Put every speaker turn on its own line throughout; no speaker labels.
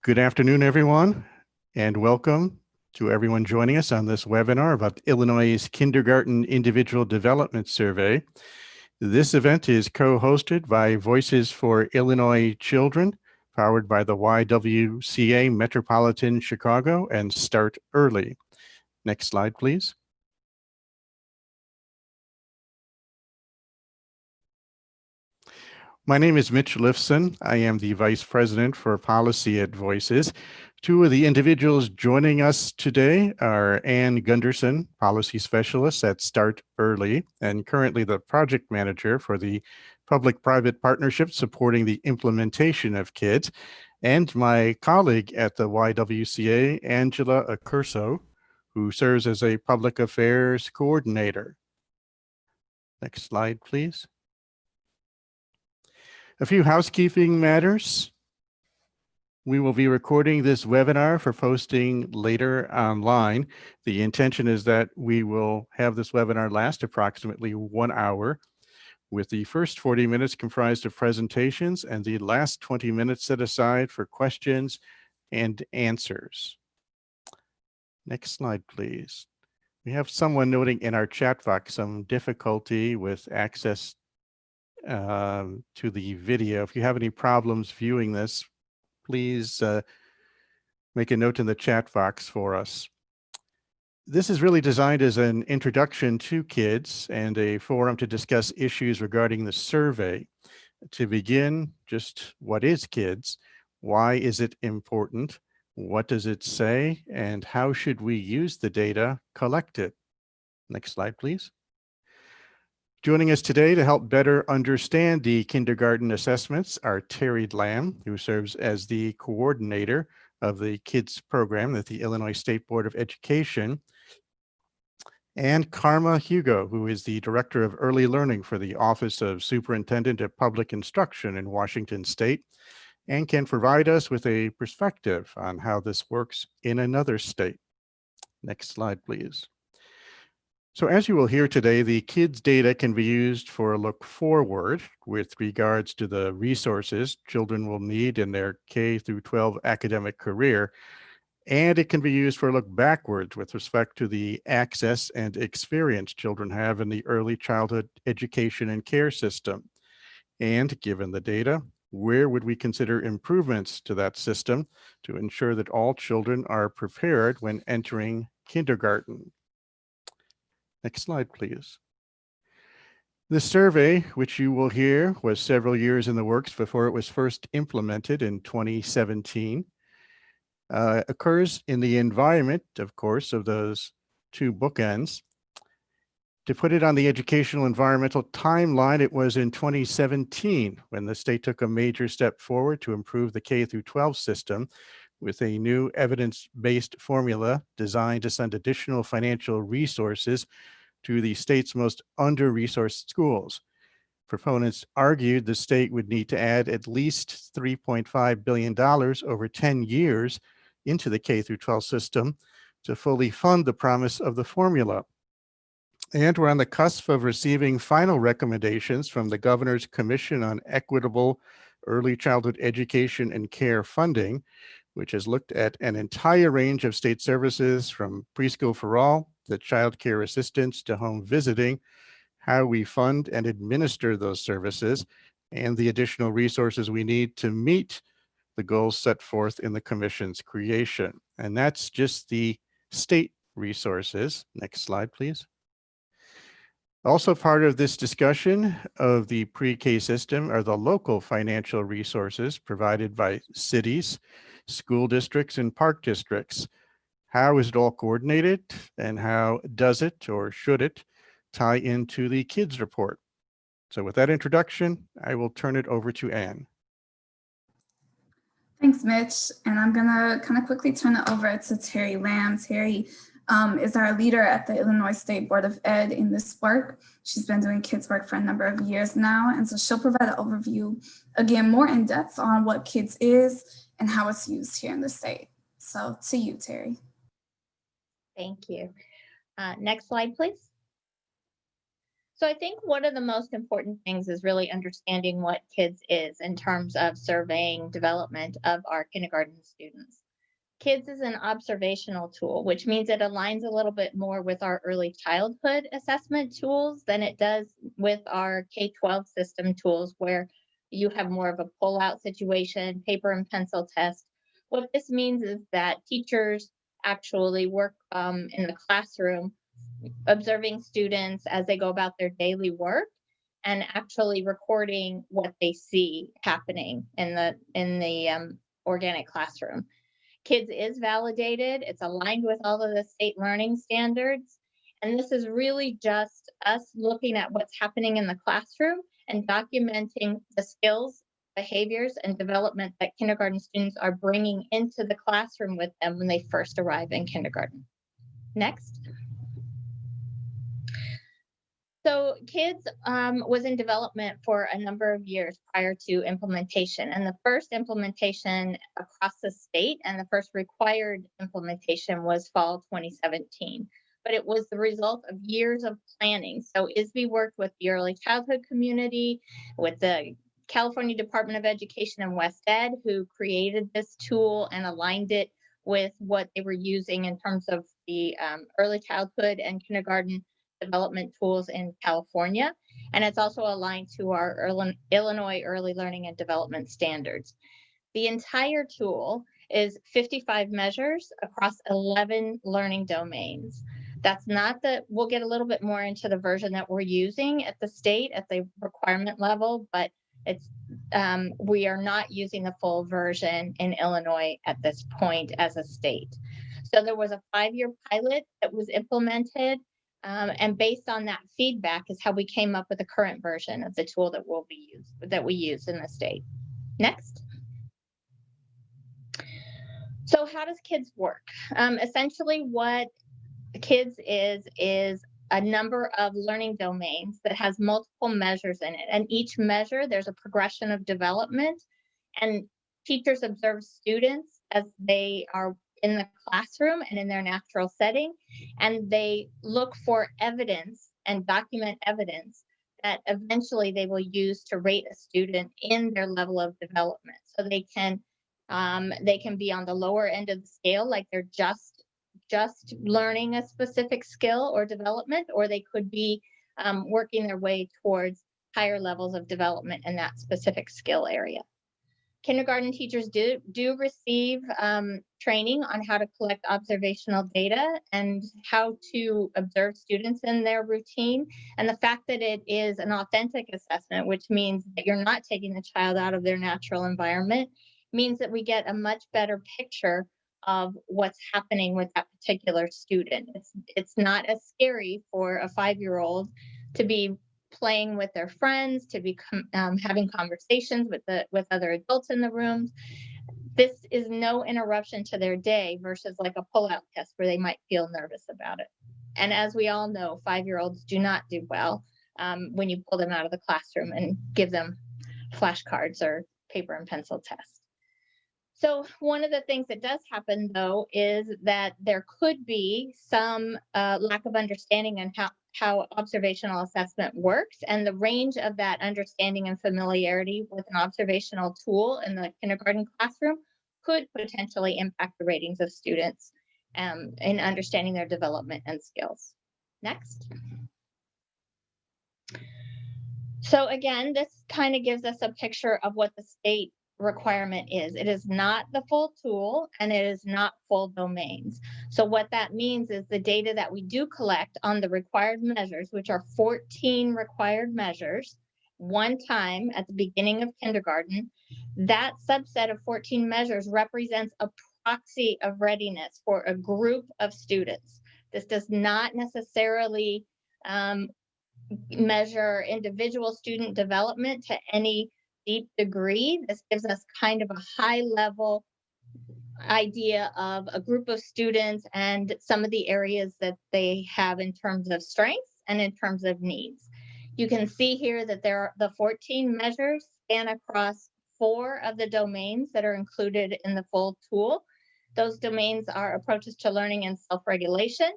Good afternoon, everyone, and welcome to everyone joining us on this webinar about Illinois' Kindergarten Individual Development Survey. This event is co-hosted by Voices for Illinois Children, powered by the YWCA Metropolitan Chicago and Start Early. Next slide, please. My name is Mitch Lifson. I am the Vice President for Policy at Voices. Two of the individuals joining us today are Ann Gunderson, Policy Specialist at Start Early, and currently the Project Manager for the Public-Private Partnership supporting the implementation of KIDS, and my colleague at the YWCA, Angela Accurso, who serves as a Public Affairs Coordinator. Next slide, please. A few housekeeping matters. We will be recording this webinar for posting later online. The intention is that we will have this webinar last approximately 1 hour, with the first 40 minutes comprised of presentations and the last 20 minutes set aside for questions and answers. Next slide, please. We have someone noting in our chat box some difficulty with access to the video. If you have any problems viewing this, please make a note in the chat box for us. This is really designed as an introduction to KIDS and a forum to discuss issues regarding the survey. To begin, just what is KIDS? Why is it important? What does it say? And how should we use the data collected? Next slide, please. Joining us today to help better understand the kindergarten assessments are Terry Lamb, who serves as the coordinator of the KIDS program at the Illinois State Board of Education, and Karma Hugo, who is the director of early learning for the Office of Superintendent of Public Instruction in Washington State, and can provide us with a perspective on how this works in another state. Next slide, please. So as you will hear today, the KIDS data can be used for a look forward with regards to the resources children will need in their K through 12 academic career, and it can be used for a look backwards with respect to the access and experience children have in the early childhood education and care system. And given the data, where would we consider improvements to that system to ensure that all children are prepared when entering kindergarten? Next slide, please. The survey, which you will hear, was several years in the works before it was first implemented in 2017. Occurs in the environment, of course, of those two bookends. To put it on the educational environmental timeline, it was in 2017 when the state took a major step forward to improve the K through 12 system with a new evidence-based formula designed to send additional financial resources to the state's most under-resourced schools. Proponents argued the state would need to add at least $3.5 billion over 10 years into the K through 12 system to fully fund the promise of the formula. And we're on the cusp of receiving final recommendations from the Governor's Commission on Equitable Early Childhood Education and Care Funding, which has looked at an entire range of state services from preschool for all to child care assistance to home visiting, how we fund and administer those services, and the additional resources we need to meet the goals set forth in the Commission's creation. And that's just the state resources. Next slide, please. Also part of this discussion of the pre-K system are the local financial resources provided by cities, school districts, and park districts. How is it all coordinated, and how does it or should it tie into the KIDS report? So with that introduction, I will turn it over to Ann.
Thanks, Mitch. And I'm gonna kind of quickly turn it over to Terry Lamb. Terry is our leader at the Illinois State Board of Ed in this work. She's been doing KIDS work for a number of years now. And so she'll provide an overview, again, more in depth on what KIDS is and how it's used here in the state. So to you, Terry.
Thank you. Next slide, please. So I think one of the most important things is really understanding what KIDS is in terms of surveying development of our kindergarten students. KIDS is an observational tool, which means it aligns a little bit more with our early childhood assessment tools than it does with our K-12 system tools, where you have more of a pull-out situation, paper and pencil test. What this means is that teachers actually work in the classroom, observing students as they go about their daily work and actually recording what they see happening in the organic classroom. KIDS is validated, it's aligned with all of the state learning standards. And this is really just us looking at what's happening in the classroom and documenting the skills, behaviors, and development that kindergarten students are bringing into the classroom with them when they first arrive in kindergarten. Next. So KIDS was in development for a number of years prior to implementation. And the first implementation across the state and the first required implementation was fall 2017. But it was the result of years of planning. So ISB worked with the early childhood community, with the California Department of Education and West Ed, who created this tool and aligned it with what they were using in terms of the early childhood and kindergarten development tools in California. And it's also aligned to our Illinois early learning and development standards. The entire tool is 55 measures across 11 learning domains. That's not the, we'll get a little bit more into the version that we're using at the state at the requirement level, but it's we are not using the full version in Illinois at this point as a state. So there was a 5-year pilot that was implemented, and based on that feedback is how we came up with the current version of the tool that we use in the state. Next. So how does KIDS work? Essentially what KIDS is a number of learning domains that has multiple measures in it. And each measure, there's a progression of development, and teachers observe students as they are in the classroom and in their natural setting, and they look for evidence and document evidence that eventually they will use to rate a student in their level of development. So they can be on the lower end of the scale, like they're just learning a specific skill or development, or they could be working their way towards higher levels of development in that specific skill area. Kindergarten teachers do receive training on how to collect observational data and how to observe students in their routine. And the fact that it is an authentic assessment, which means that you're not taking the child out of their natural environment, means that we get a much better picture of what's happening with that particular student. It's not as scary for a 5-year-old to be playing with their friends, to be having conversations with other adults in the rooms. This is no interruption to their day versus like a pull-out test where they might feel nervous about it. And as we all know, 5-year-olds do not do well when you pull them out of the classroom and give them flashcards or paper and pencil tests. So one of the things that does happen, though, is that there could be some lack of understanding on how observational assessment works, and the range of that understanding and familiarity with an observational tool in the kindergarten classroom could potentially impact the ratings of students in understanding their development and skills. Next. So again, this kind of gives us a picture of what the state requirement is. It is not the full tool, and it is not full domains. So what that means is the data that we do collect on the required measures, which are 14 required measures, one time at the beginning of kindergarten, that subset of 14 measures represents a proxy of readiness for a group of students. This does not necessarily measure individual student development to any deep degree. This gives us kind of a high level idea of a group of students and some of the areas that they have in terms of strengths and in terms of needs. You can see here that the 14 measures span across 4 of the domains that are included in the full tool. Those domains are approaches to learning and self-regulation,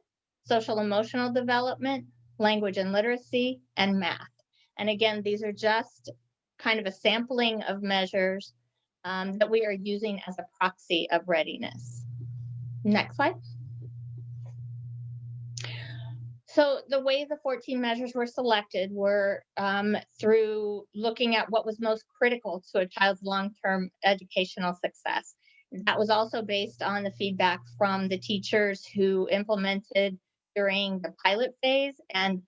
social emotional development, language and literacy, and math. And again, these are just kind of a sampling of measures that we are using as a proxy of readiness. Next slide. So the way the 14 measures were selected were through looking at what was most critical to a child's long-term educational success. That was also based on the feedback from the teachers who implemented during the pilot phase. And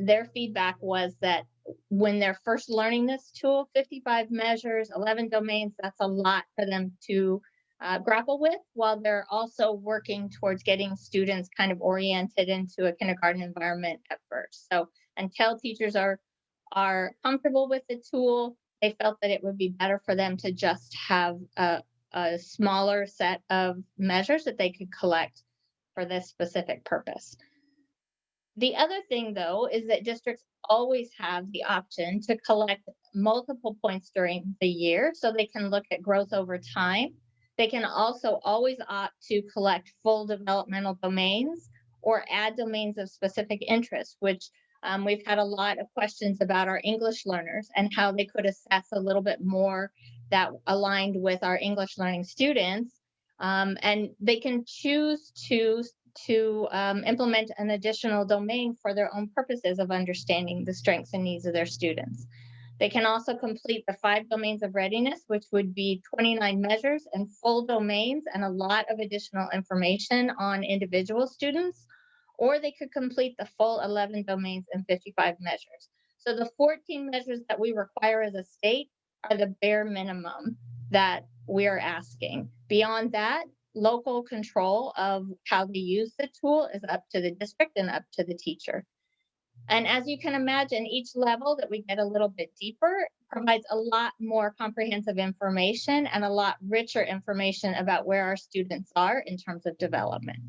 their feedback was that when they're first learning this tool, 55 measures, 11 domains, that's a lot for them to grapple with, while they're also working towards getting students kind of oriented into a kindergarten environment at first. So until teachers are comfortable with the tool, they felt that it would be better for them to just have a smaller set of measures that they could collect for this specific purpose. The other thing, though, is that districts always have the option to collect multiple points during the year, so they can look at growth over time. They can also always opt to collect full developmental domains or add domains of specific interest, which we've had a lot of questions about our English learners and how they could assess a little bit more that aligned with our English learning students. And they can choose to implement an additional domain for their own purposes of understanding the strengths and needs of their students. They can also complete the 5 domains of readiness, which would be 29 measures and full domains and a lot of additional information on individual students, or they could complete the full 11 domains and 55 measures. So the 14 measures that we require as a state are the bare minimum that we are asking. Beyond that, local control of how they use the tool is up to the district and up to the teacher. And as you can imagine, each level that we get a little bit deeper provides a lot more comprehensive information and a lot richer information about where our students are in terms of development.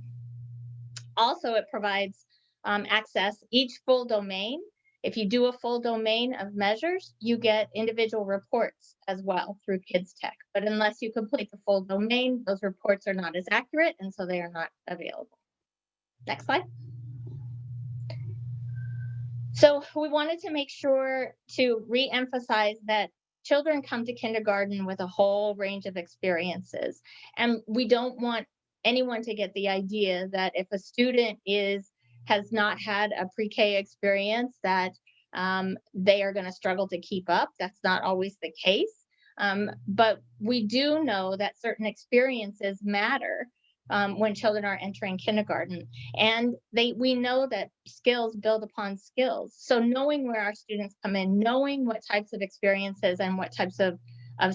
Also, it provides access each full domain. If you do a full domain of measures, you get individual reports as well through Kids Tech. But unless you complete the full domain, those reports are not as accurate, and so they are not available. Next slide. So we wanted to make sure to re-emphasize that children come to kindergarten with a whole range of experiences. And we don't want anyone to get the idea that if a student has not had a pre-K experience, that they are going to struggle to keep up. That's not always the case. But we do know that certain experiences matter when children are entering kindergarten. And we know that skills build upon skills. So knowing where our students come in, knowing what types of experiences and what types of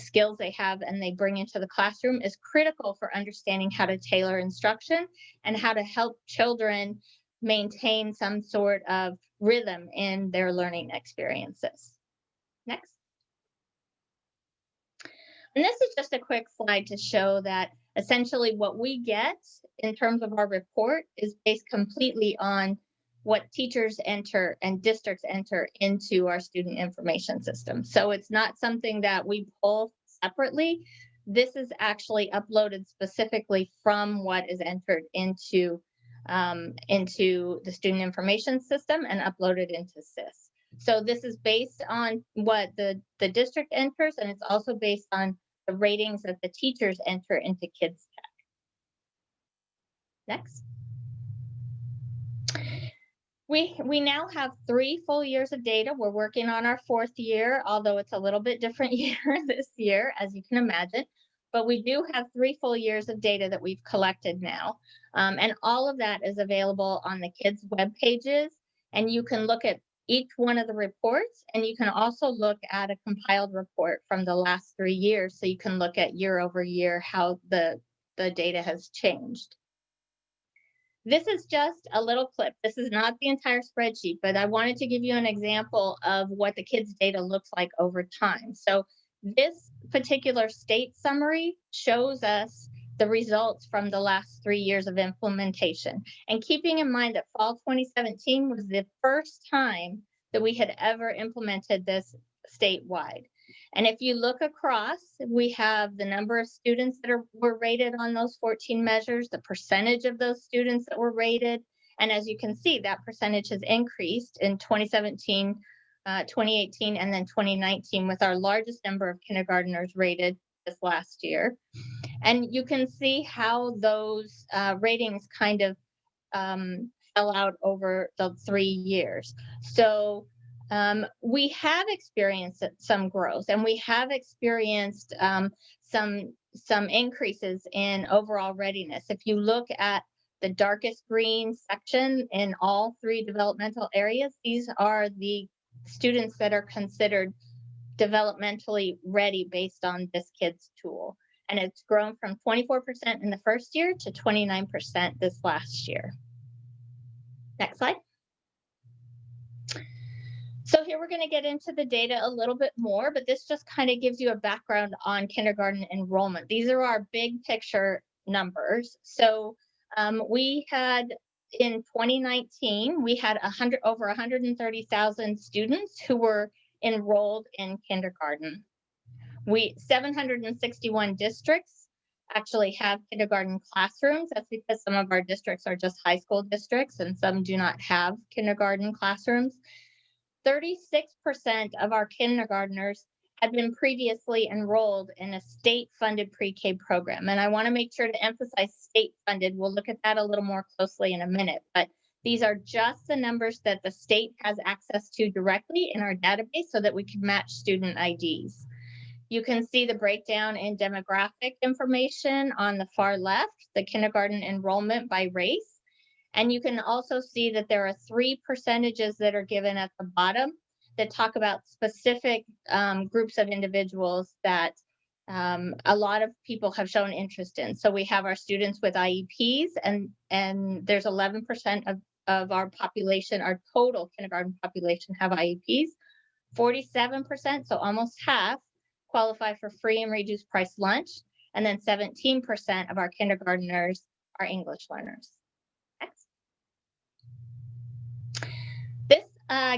skills they have and they bring into the classroom is critical for understanding how to tailor instruction and how to help children maintain some sort of rhythm in their learning experiences. Next. And this is just a quick slide to show that essentially what we get in terms of our report is based completely on what teachers enter and districts enter into our student information system. So it's not something that we pull separately. This is actually uploaded specifically from what is entered into the student information system and uploaded into SIS. So this is based on what the district enters, and it's also based on the ratings that the teachers enter into Kids Tech. Next. We now have 3 full years of data. We're working on our 4th year, although it's a little bit different year this year, as you can imagine. But we do have 3 full years of data that we've collected now. And all of that is available on the kids' web pages. And you can look at each one of the reports, and you can also look at a compiled report from the last 3 years. So you can look at year over year how the data has changed. This is just a little clip. This is not the entire spreadsheet, but I wanted to give you an example of what the kids' data looks like over time. So this particular state summary shows us the results from the last 3 years of implementation. And keeping in mind that fall 2017 was the first time that we had ever implemented this statewide. And if you look across, we have the number of students that were rated on those 14 measures, the percentage of those students that were rated, And as you can see, that percentage has increased in 2017, 2018, and then 2019 with our largest number of kindergartners rated this last year. And you can see how those ratings kind of fell out over the 3 years. So we have experienced some growth, and we have experienced some increases in overall readiness. If you look at the darkest green section in all 3 developmental areas, these are the students that are considered developmentally ready based on this KIDS tool. And it's grown from 24% in the first year to 29% this last year. Next slide. So here we're going to get into the data a little bit more, but this just kind of gives you a background on kindergarten enrollment. These are our big picture numbers. So we had in 2019, we had over 130,000 students who were enrolled in kindergarten. 761 districts actually have kindergarten classrooms. That's because some of our districts are just high school districts and some do not have kindergarten classrooms. 36% of our kindergartners had been previously enrolled in a state-funded pre-K program. And I want to make sure to emphasize state-funded. We'll look at that a little more closely in a minute, but these are just the numbers that the state has access to directly in our database so that we can match student IDs. You can see the breakdown in demographic information on the far left, the kindergarten enrollment by race. And you can also see that there are 3 percentages that are given at the bottom that talk about specific groups of individuals that a lot of people have shown interest in. So we have our students with IEPs, and there's 11% of our population, our total kindergarten population, have IEPs. 47%, so almost half, qualify for free and reduced price lunch. And then 17% of our kindergartners are English learners. Next. This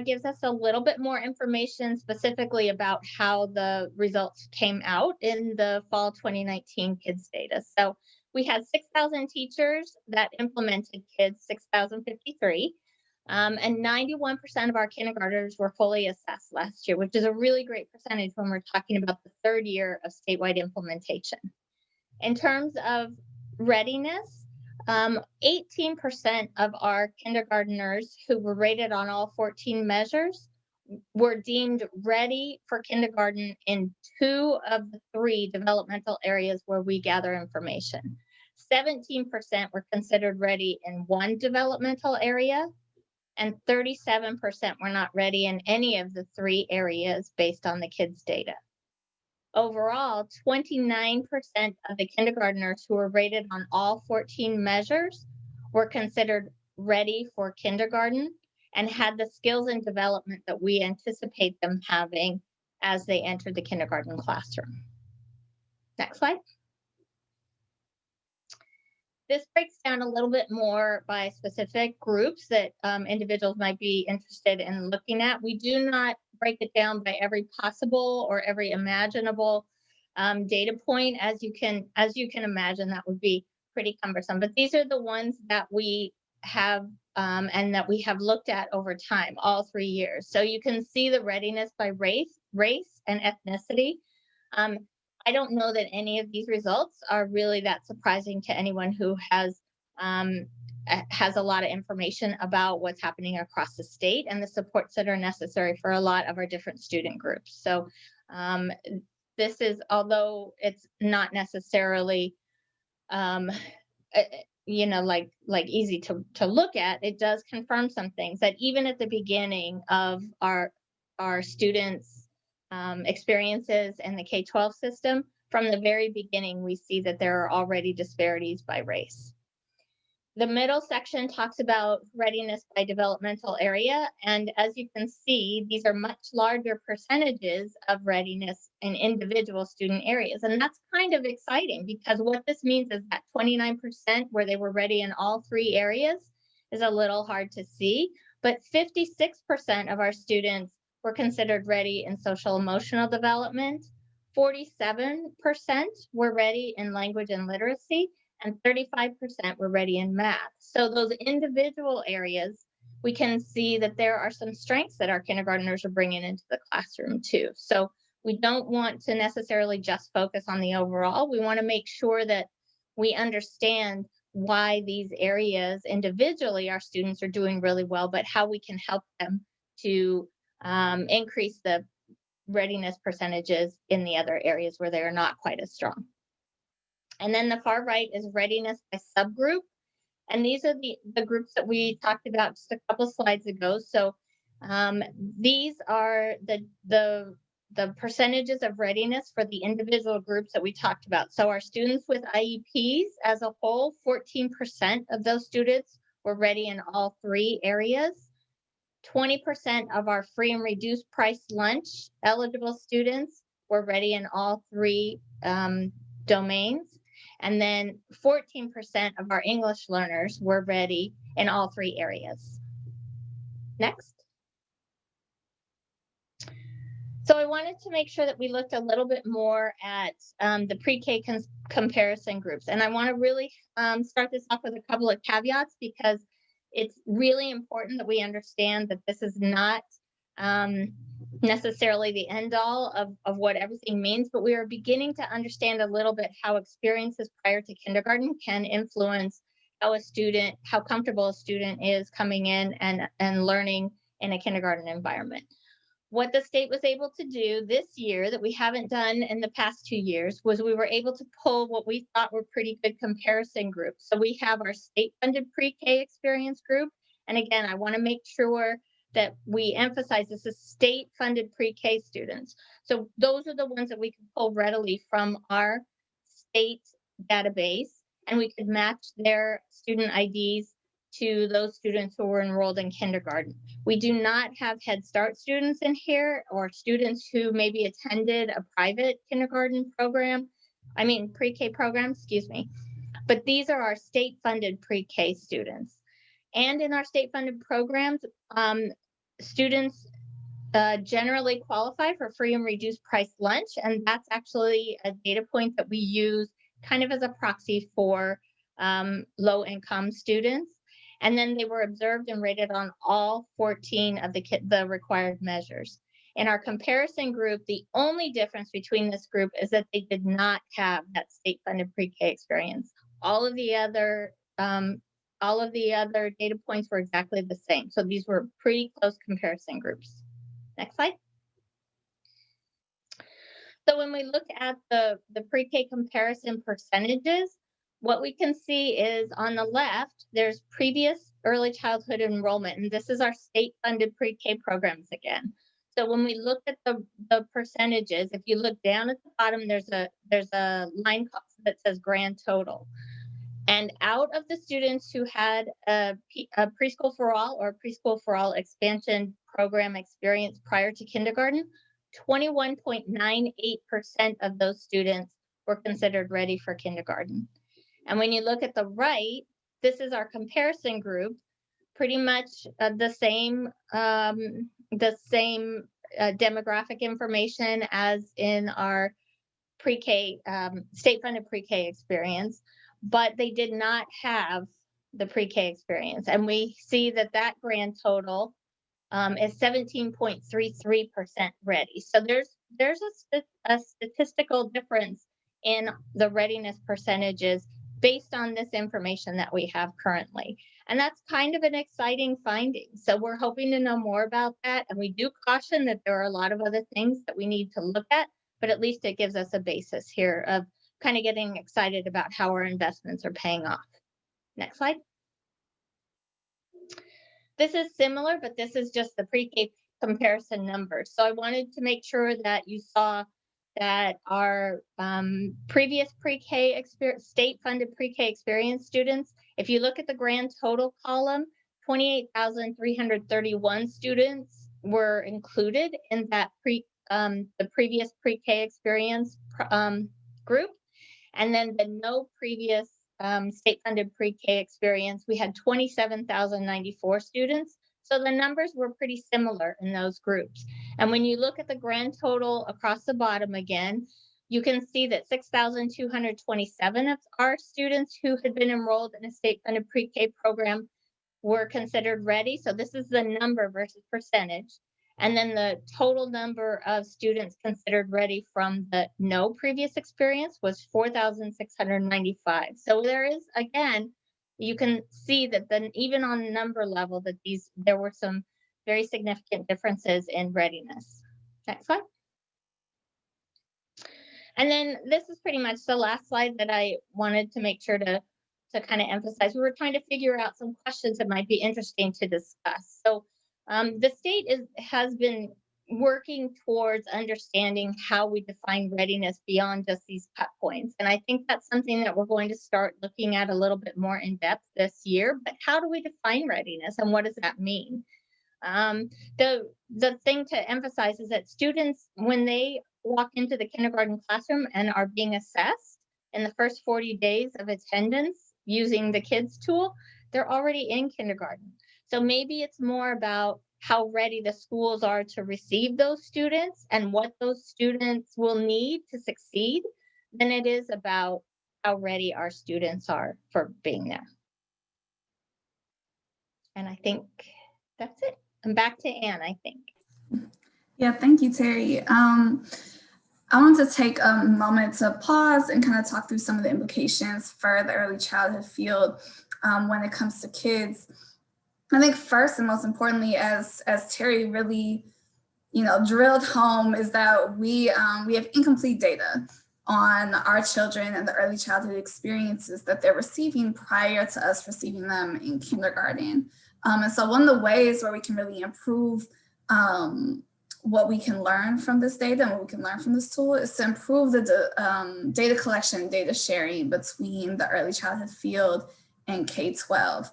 gives us a little bit more information specifically about how the results came out in the fall 2019 KIDS data. So we had 6,000 teachers that implemented KIDS, 6,053. And 91% of our kindergartners were fully assessed last year, which is a really great percentage when we're talking about the 3rd year of statewide implementation. In terms of readiness, 18% of our kindergartners who were rated on all 14 measures were deemed ready for kindergarten in 2 of the 3 developmental areas where we gather information. 17% were considered ready in 1 developmental area, and 37% were not ready in any of the 3 areas based on the KIDS data. Overall, 29% of the kindergartners who were rated on all 14 measures were considered ready for kindergarten and had the skills and development that we anticipate them having as they enter the kindergarten classroom. Next slide. This breaks down a little bit more by specific groups that individuals might be interested in looking at. We do not break it down by every possible or every imaginable data point. As you can imagine, that would be pretty cumbersome. But these are the ones that we have and that we have looked at over time, all 3 years. So you can see the readiness by race and ethnicity. I don't know that any of these results are really that surprising to anyone who has a lot of information about what's happening across the state and the supports that are necessary for a lot of our different student groups. So this is, although it's not necessarily, like easy to look at, it does confirm some things that even at the beginning of our students' experiences in the K-12 system, from the very beginning, we see that there are already disparities by race. The middle section talks about readiness by developmental area. And as you can see, these are much larger percentages of readiness in individual student areas. And that's kind of exciting because what this means is that 29% where they were ready in all 3 areas is a little hard to see, but 56% of our students were considered ready in social emotional development. 47% were ready in language and literacy, and 35% were ready in math. So those individual areas, we can see that there are some strengths that our kindergartners are bringing into the classroom too. So we don't want to necessarily just focus on the overall. We want to make sure that we understand why these areas individually our students are doing really well, but how we can help them to increase the readiness percentages in the other areas where they are not quite as strong. And then the far right is readiness by subgroup. And these are the groups that we talked about just a couple slides ago. So these are the percentages of readiness for the individual groups that we talked about. So our students with IEPs as a whole, 14% of those students were ready in all 3 areas. 20% of our free and reduced price lunch eligible students were ready in all 3 domains. And then 14% of our English learners were ready in all 3 areas. Next. So I wanted to make sure that we looked a little bit more at the pre-K comparison groups. And I want to really start this off with a couple of caveats, because it's really important that we understand that this is not necessarily the end all of what everything means, but we are beginning to understand a little bit how experiences prior to kindergarten can influence how comfortable a student is coming in and learning in a kindergarten environment. What the state was able to do this year that we haven't done in the past 2 years was we were able to pull what we thought were pretty good comparison groups. So we have our state-funded pre-K experience group. And again, I want to make sure that we emphasize this is state-funded pre-K students. So those are the ones that we can pull readily from our state database, and we could match their student IDs to those students who were enrolled in kindergarten. We do not have Head Start students in here, or students who maybe attended a private kindergarten program, pre-K program, excuse me. But these are our state-funded pre-K students. And in our state-funded programs, students generally qualify for free and reduced price lunch. And that's actually a data point that we use kind of as a proxy for low-income students. And then they were observed and rated on all 14 of the required measures. In our comparison group, the only difference between this group is that they did not have that state-funded pre-K experience. All of the other data points were exactly the same. So these were pretty close comparison groups. Next slide. So when we look at the pre-K comparison percentages, what we can see is on the left, there's previous early childhood enrollment, and this is our state-funded pre-K programs again. So when we look at the percentages, if you look down at the bottom, there's a line that says grand total. And out of the students who had a preschool for all or preschool for all expansion program experience prior to kindergarten, 21.98% of those students were considered ready for kindergarten. And when you look at the right, this is our comparison group, pretty much the same demographic information as in our pre-K, state-funded pre-K experience, but they did not have the pre-K experience. And we see that grand total is 17.33% ready. So there's a statistical difference in the readiness percentages based on this information that we have currently. And that's kind of an exciting finding. So we're hoping to know more about that. And we do caution that there are a lot of other things that we need to look at, but at least it gives us a basis here of kind of getting excited about how our investments are paying off. Next slide. This is similar, but this is just the pre-K comparison numbers. So I wanted to make sure that you saw that our previous pre-K state-funded pre-K experience students, if you look at the grand total column, 28,331 students were included in that the previous pre-K experience group. And then the no previous state-funded pre-K experience, we had 27,094 students. So the numbers were pretty similar in those groups. And when you look at the grand total across the bottom again, you can see that 6,227 of our students who had been enrolled in a state-funded pre-K program were considered ready. So this is the number versus percentage. And then the total number of students considered ready from the no previous experience was 4,695. So there is, again, you can see that then even on number level that there were some very significant differences in readiness. Next slide. And then this is pretty much the last slide that I wanted to make sure to kind of emphasize. We were trying to figure out some questions that might be interesting to discuss. So the state has been working towards understanding how we define readiness beyond just these cut points. And I think that's something that we're going to start looking at a little bit more in depth this year. But how do we define readiness and what does that mean? The thing to emphasize is that students, when they walk into the kindergarten classroom and are being assessed in the first 40 days of attendance using the kids tool, they're already in kindergarten. So maybe it's more about how ready the schools are to receive those students and what those students will need to succeed than it is about how ready our students are for being there. And I think that's it. And back to Anne, I think.
Yeah, thank you, Terry. I want to take a moment to pause and kind of talk through some of the implications for the early childhood field when it comes to kids. I think first and most importantly, as Terry really, drilled home, is that we have incomplete data on our children and the early childhood experiences that they're receiving prior to us receiving them in kindergarten. And so one of the ways where we can really improve what we can learn from this data and what we can learn from this tool is to improve the data collection, data sharing between the early childhood field and K-12.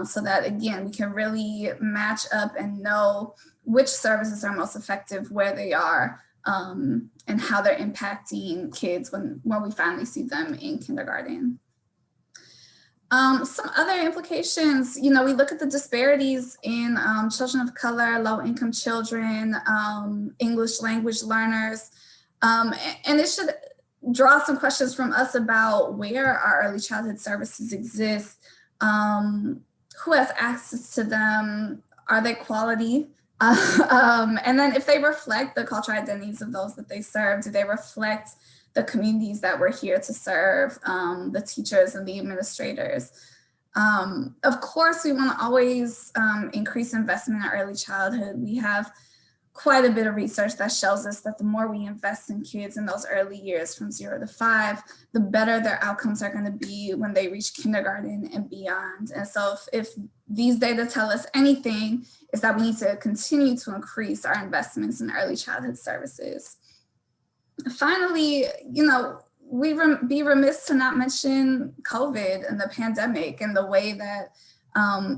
So that, again, we can really match up and know which services are most effective, where they are, and how they're impacting kids when we finally see them in kindergarten. Some other implications, we look at the disparities in children of color, low-income children, English language learners, and it should draw some questions from us about where our early childhood services exist, who has access to them, are they quality, and then if they reflect the cultural identities of those that they serve, do they reflect the communities that we're here to serve, the teachers and the administrators. Of course, we want to always increase investment in early childhood. We have quite a bit of research that shows us that the more we invest in kids in those early years from 0 to 5, the better their outcomes are going to be when they reach kindergarten and beyond. And so if these data tell us anything, is that we need to continue to increase our investments in early childhood services. Finally, we'd be remiss to not mention COVID and the pandemic and the way that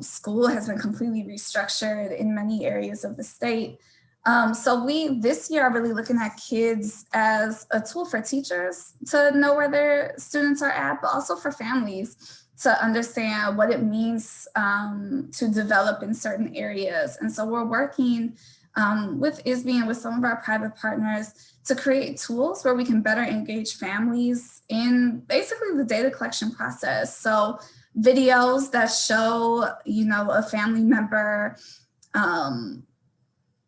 school has been completely restructured in many areas of the state. So we, this year, are really looking at kids as a tool for teachers to know where their students are at, but also for families to understand what it means to develop in certain areas. And so we're working with ISBE and with some of our private partners to create tools where we can better engage families in basically the data collection process. So videos that show, a family member,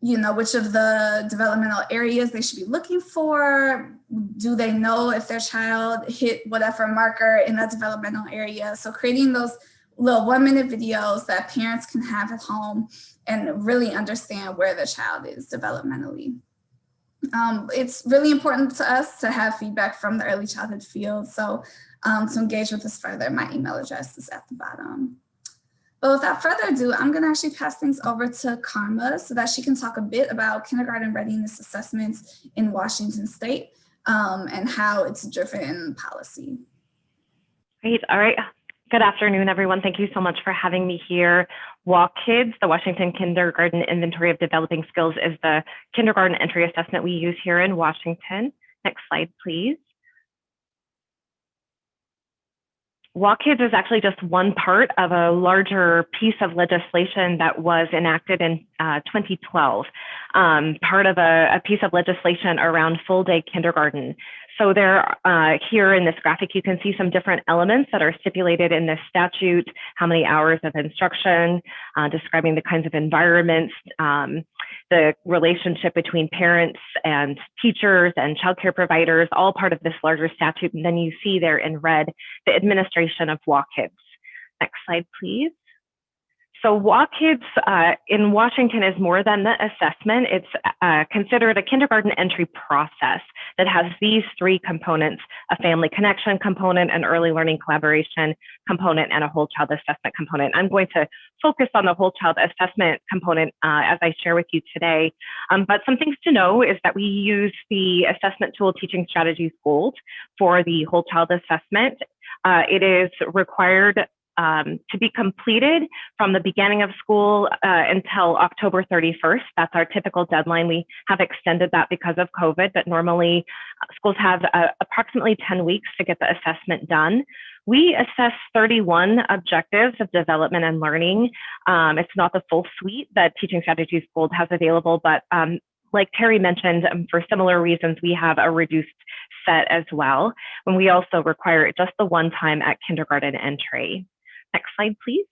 which of the developmental areas they should be looking for. Do they know if their child hit whatever marker in that developmental area? So creating those little 1-minute videos that parents can have at home and really understand where the child is developmentally. It's really important to us to have feedback from the early childhood field. So to engage with us further, my email address is at the bottom. But without further ado, I'm going to actually pass things over to Karma so that she can talk a bit about kindergarten readiness assessments in Washington State and how it's driven policy.
Great. All right. Good afternoon, everyone. Thank you so much for having me here. WKIDS, the Washington Kindergarten Inventory of Developing Skills, is the kindergarten entry assessment we use here in Washington. Next slide, please. WKIDS is actually just one part of a larger piece of legislation that was enacted in 2012, part of a piece of legislation around full-day kindergarten. So there, here in this graphic, you can see some different elements that are stipulated in this statute, how many hours of instruction, describing the kinds of environments, the relationship between parents and teachers and childcare providers, all part of this larger statute. And then you see there in red, the administration of WAKIDS. Next slide, please. So WAKIDS in Washington is more than the assessment. It's considered a kindergarten entry process that has these three components: a family connection component, an early learning collaboration component, and a whole child assessment component. I'm going to focus on the whole child assessment component as I share with you today. But some things to know is that we use the assessment tool Teaching Strategies Gold for the whole child assessment. It is required to be completed from the beginning of school until October 31st. That's our typical deadline. We have extended that because of COVID, but normally schools have approximately 10 weeks to get the assessment done. We assess 31 objectives of development and learning. It's not the full suite that Teaching Strategies Gold has available, but like Terry mentioned, for similar reasons, we have a reduced set as well. And we also require just the one time at kindergarten entry. Next slide, please.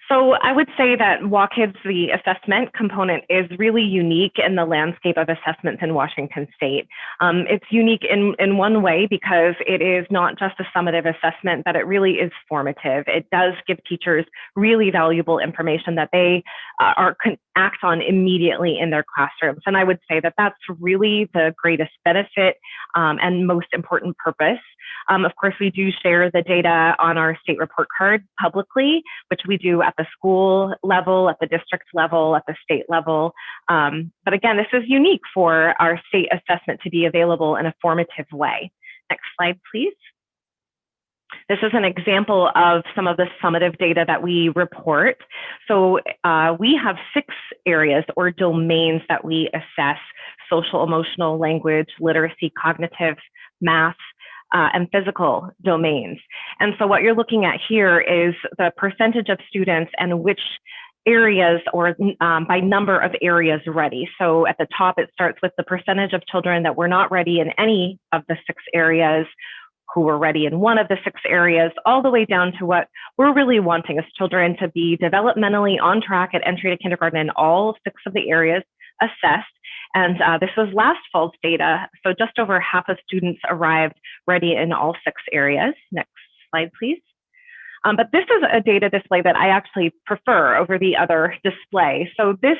So I would say that WAKIDS, the assessment component, is really unique in the landscape of assessments in Washington State. It's unique in one way because it is not just a summative assessment, but it really is formative. It does give teachers really valuable information that they can act on immediately in their classrooms. And I would say that that's really the greatest benefit and most important purpose. Of course, we do share the data on our state report card publicly, which we do at the school level, at the district level, at the state level. But again, this is unique for our state assessment to be available in a formative way. Next slide, please. This is an example of some of the summative data that we report. So we have 6 areas or domains that we assess: social, emotional, language, literacy, cognitive, math, and physical domains. And so what you're looking at here is the percentage of students and which areas or by number of areas ready. So at the top, it starts with the percentage of children that were not ready in any of the 6 areas, who were ready in one of the 6 areas, all the way down to what we're really wanting is children to be developmentally on track at entry to kindergarten in all 6 of the areas assessed. And this was last fall's data. So just over half of students arrived ready in all 6 areas. Next slide, please. But this is a data display that I actually prefer over the other display. So this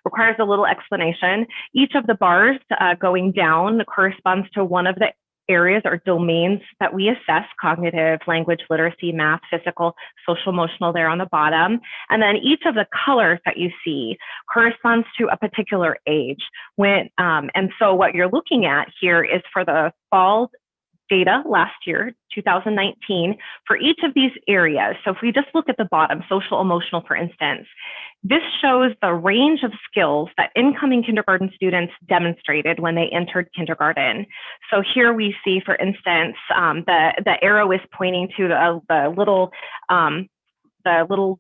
requires a little explanation. Each of the bars going down corresponds to one of the areas or domains that we assess: cognitive, language, literacy, math, physical, social, emotional there on the bottom. And then each of the colors that you see corresponds to a particular age. And so what you're looking at here is for the fall data last year, 2019, for each of these areas. So if we just look at the bottom, social, emotional, for instance, this shows the range of skills that incoming kindergarten students demonstrated when they entered kindergarten. So here we see, for instance, the arrow is pointing to the little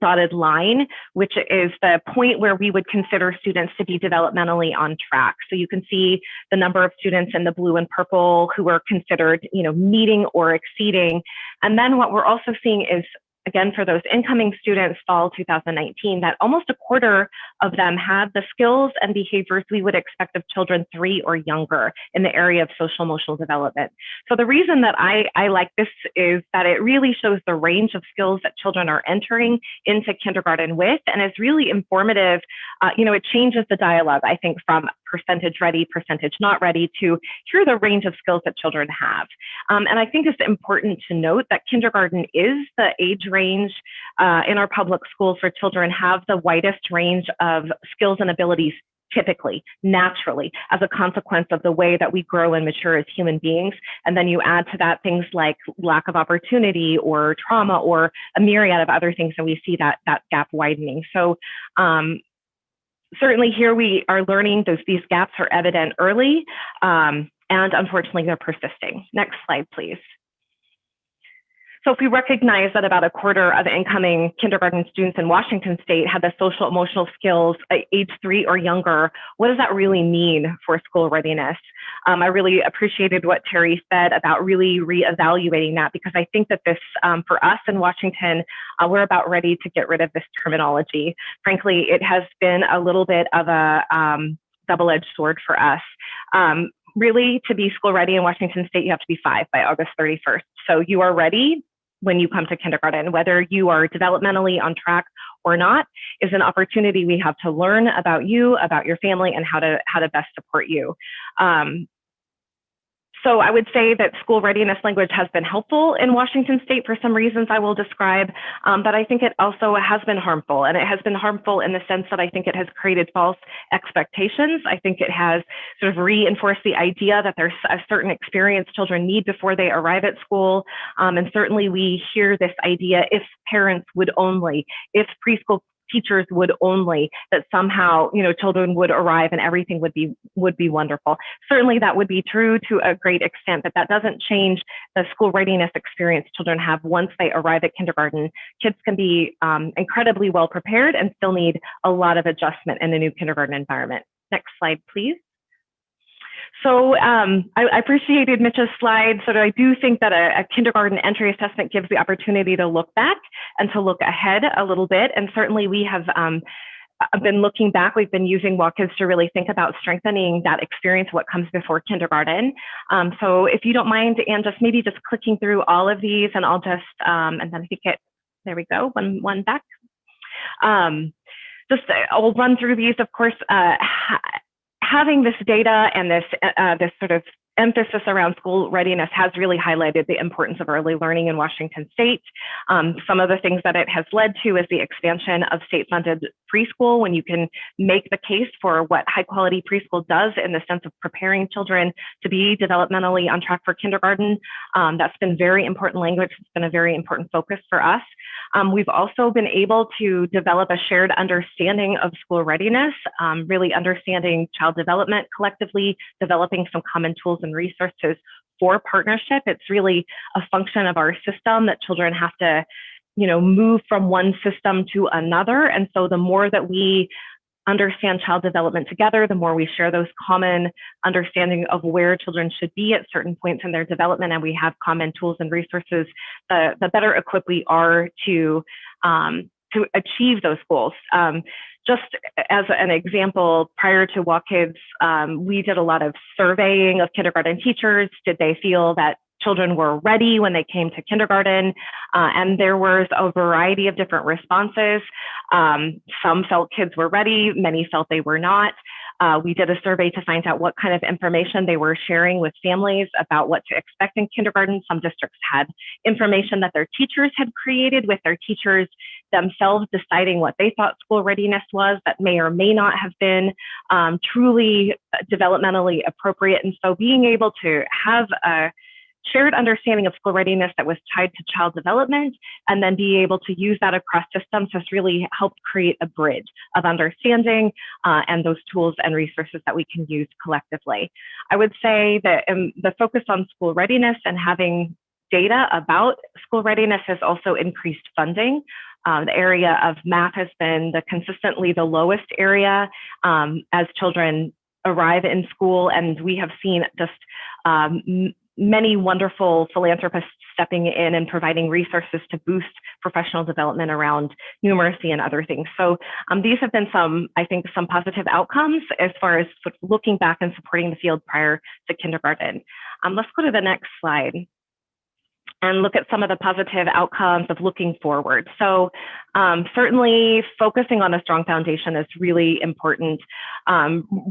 dotted line, which is the point where we would consider students to be developmentally on track. So you can see the number of students in the blue and purple who are considered, meeting or exceeding. And then what we're also seeing is, again, for those incoming students, fall 2019, that almost a quarter of them had the skills and behaviors we would expect of children 3 or younger in the area of social emotional development. So the reason that I like this is that it really shows the range of skills that children are entering into kindergarten with, and is really informative. It changes the dialogue, I think, from percentage ready, percentage not ready, to here are the range of skills that children have. And I think it's important to note that kindergarten is the age range in our public schools for children have the widest range of skills and abilities, typically, naturally, as a consequence of the way that we grow and mature as human beings. And then you add to that things like lack of opportunity or trauma or a myriad of other things, and we see that gap widening. So certainly here we are learning these gaps are evident early, and unfortunately they're persisting. Next slide, please. So if we recognize that about a quarter of incoming kindergarten students in Washington state have the social emotional skills at age 3 or younger, what does that really mean for school readiness? I really appreciated what Terry said about really reevaluating that, because I think that this, for us in Washington, we're about ready to get rid of this terminology. Frankly, it has been a little bit of a double-edged sword for us. Really, to be school ready in Washington state, you have to be 5 by August 31st. So you are ready when you come to kindergarten. Whether you are developmentally on track or not is an opportunity we have to learn about you, about your family, and how to best support you. So I would say that school readiness language has been helpful in Washington state for some reasons I will describe, but I think it also has been harmful. And it has been harmful in the sense that I think it has created false expectations. I think it has sort of reinforced the idea that there's a certain experience children need before they arrive at school. And certainly we hear this idea, if parents would only, if preschool teachers would only, that somehow, you know, children would arrive and everything would be wonderful. Certainly that would be true to a great extent, but that doesn't change the school readiness experience children have once they arrive at kindergarten. Kids can be incredibly well prepared and still need a lot of adjustment in a new kindergarten environment. Next slide, please. So I appreciated Mitch's slide. So I do think that a kindergarten entry assessment gives the opportunity to look back and to look ahead a little bit. And certainly we have been looking back. We've been using WalkKids to really think about strengthening that experience, what comes before kindergarten. So if you don't mind, Anne, just maybe just clicking through all of these, and I'll just, and then I think there we go, one back. I'll run through these, of course. Having this data and this sort of emphasis around school readiness has really highlighted the importance of early learning in Washington state. Some of the things that it has led to is the expansion of state-funded preschool, when you can make the case for what high quality preschool does in the sense of preparing children to be developmentally on track for kindergarten. That's been very important language. It's been a very important focus for us. We've also been able to develop a shared understanding of school readiness, really understanding child development collectively, developing some common tools and resources for partnership. It's really a function of our system that children have to, you know, move from one system to another. And so the more that we understand child development together, the more we share those common understanding of where children should be at certain points in their development, and we have common tools and resources, the better equipped we are to achieve those goals. Just as an example, prior to WalkKids, we did a lot of surveying of kindergarten teachers. Did they feel that children were ready when they came to kindergarten? And there was a variety of different responses. Some felt kids were ready, many felt they were not. We did a survey to find out what kind of information they were sharing with families about what to expect in kindergarten. Some districts had information that their teachers had created, with their teachers themselves deciding what they thought school readiness was, that may or may not have been truly developmentally appropriate. And so being able to have a shared understanding of school readiness that was tied to child development, and then be able to use that across systems has really helped create a bridge of understanding and those tools and resources that we can use collectively. I would say that the focus on school readiness and having data about school readiness has also increased funding. The area of math has been consistently the lowest area as children arrive in school, and we have seen just many wonderful philanthropists stepping in and providing resources to boost professional development around numeracy and other things. So these have been I think some positive outcomes as far as looking back and supporting the field prior to kindergarten. Let's go to the next slide and look at some of the positive outcomes of looking forward. So certainly focusing on a strong foundation is really important.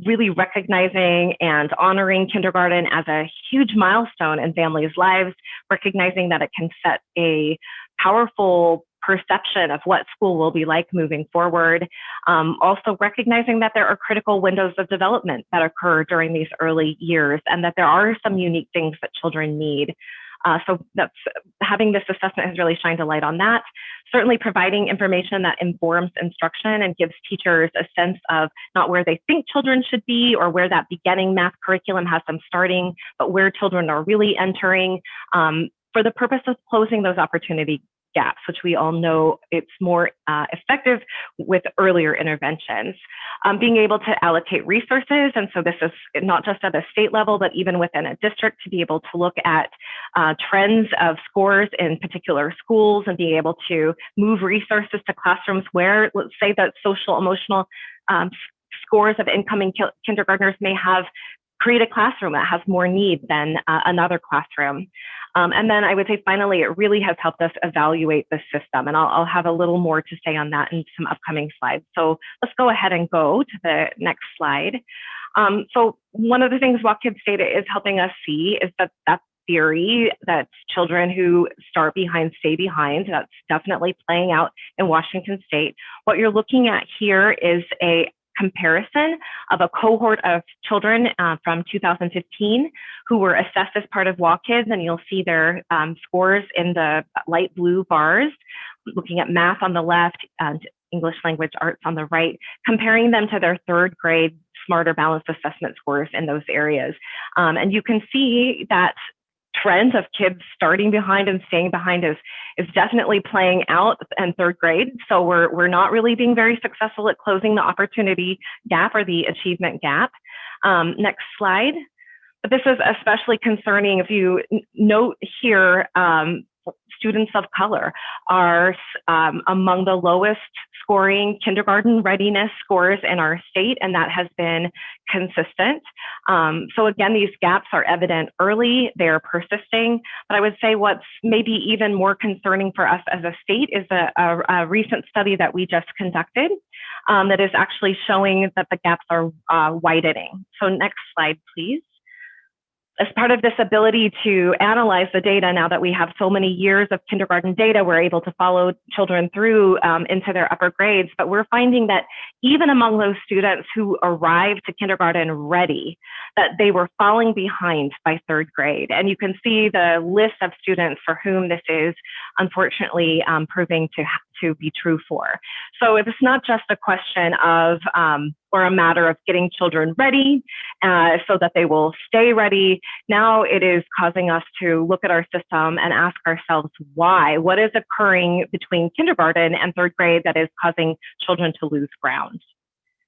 Really recognizing and honoring kindergarten as a huge milestone in families' lives, recognizing that it can set a powerful perception of what school will be like moving forward. Also recognizing that there are critical windows of development that occur during these early years, and that there are some unique things that children need. So that's having this assessment has really shined a light on that. Certainly providing information that informs instruction and gives teachers a sense of not where they think children should be or where that beginning math curriculum has them starting, but where children are really entering. for the purpose of closing those opportunity gaps, which we all know it's more effective with earlier interventions. Being able to allocate resources, and so this is not just at a state level, but even within a district, to be able to look at trends of scores in particular schools and be able to move resources to classrooms where, let's say, that social emotional scores of incoming kindergartners may have create a classroom that has more need than another classroom. And then I would say finally, it really has helped us evaluate the system. And I'll have a little more to say on that in some upcoming slides. So let's go ahead and go to the next slide. So one of the things Walk Kids data is helping us see is that theory that children who start behind stay behind, that's definitely playing out in Washington State. What you're looking at here is a comparison of a cohort of children from 2015 who were assessed as part of Walk Kids, and you'll see their scores in the light blue bars, looking at math on the left and English language arts on the right, comparing them to their third grade Smarter Balanced Assessment scores in those areas. And you can see that trend of kids starting behind and staying behind is definitely playing out in third grade. So we're not really being very successful at closing the opportunity gap or the achievement gap. Next slide. But this is especially concerning if you note here, students of color are among the lowest scoring kindergarten readiness scores in our state, and that has been consistent. So again, these gaps are evident early, they're persisting, but I would say what's maybe even more concerning for us as a state is a recent study that we just conducted that is actually showing that the gaps are widening. So next slide, please. As part of this ability to analyze the data, now that we have so many years of kindergarten data, we're able to follow children through into their upper grades. But we're finding that even among those students who arrived to kindergarten ready, that they were falling behind by third grade. And you can see the list of students for whom this is unfortunately proving to be true for. So it's not just a question of or a matter of getting children ready so that they will stay ready. Now it is causing us to look at our system and ask ourselves why. What is occurring between kindergarten and third grade that is causing children to lose ground?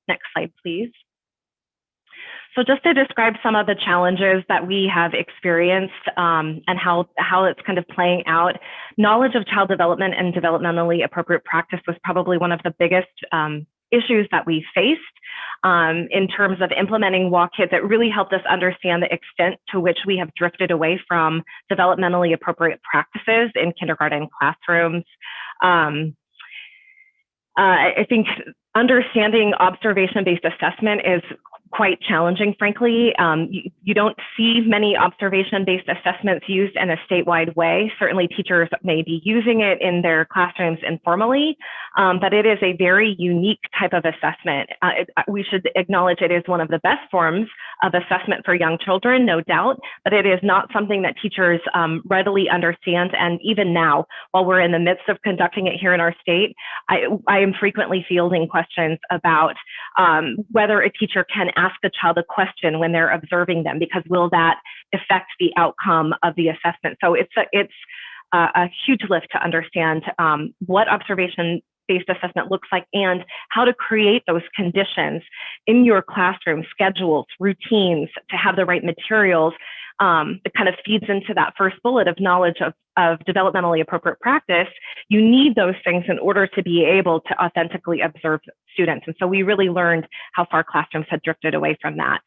Next slide, please. So just to describe some of the challenges that we have experienced and how it's kind of playing out, knowledge of child development and developmentally appropriate practice was probably one of the biggest issues that we faced in terms of implementing Walk Kids. It really helped us understand the extent to which we have drifted away from developmentally appropriate practices in kindergarten classrooms. I think understanding observation-based assessment is quite challenging, frankly. You don't see many observation-based assessments used in a statewide way. Certainly teachers may be using it in their classrooms informally, but it is a very unique type of assessment. We should acknowledge it is one of the best forms of assessment for young children, no doubt, but it is not something that teachers readily understand. And even now, while we're in the midst of conducting it here in our state, I am frequently fielding questions about whether a teacher can ask a child a question when they're observing them, because will that affect the outcome of the assessment? So it's a huge lift to understand what observation-based assessment looks like and how to create those conditions in your classroom, schedules, routines, to have the right materials. It kind of feeds into that first bullet of knowledge of developmentally appropriate practice. You need those things in order to be able to authentically observe students. And so we really learned how far classrooms had drifted away from that.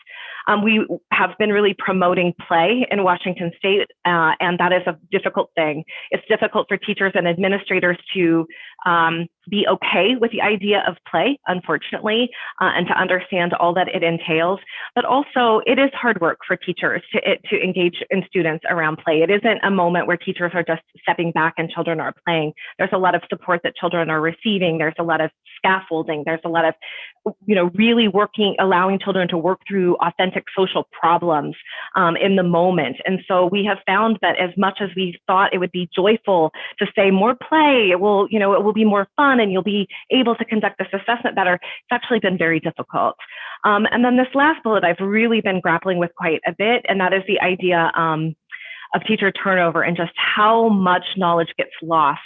We have been really promoting play in Washington State, and that is a difficult thing. It's difficult for teachers and administrators to be okay with the idea of play, unfortunately, and to understand all that it entails. But also, it is hard work for teachers to engage in students around play. It isn't a moment where teachers are just stepping back and children are playing. There's a lot of support that children are receiving. There's a lot of scaffolding. There's a lot of, really allowing children to work through authentic social problems in the moment. And so we have found that as much as we thought it would be joyful to say more play, it will be more fun and you'll be able to conduct this assessment better, it's actually been very difficult. And then this last bullet I've really been grappling with quite a bit, and that is the idea of teacher turnover and just how much knowledge gets lost.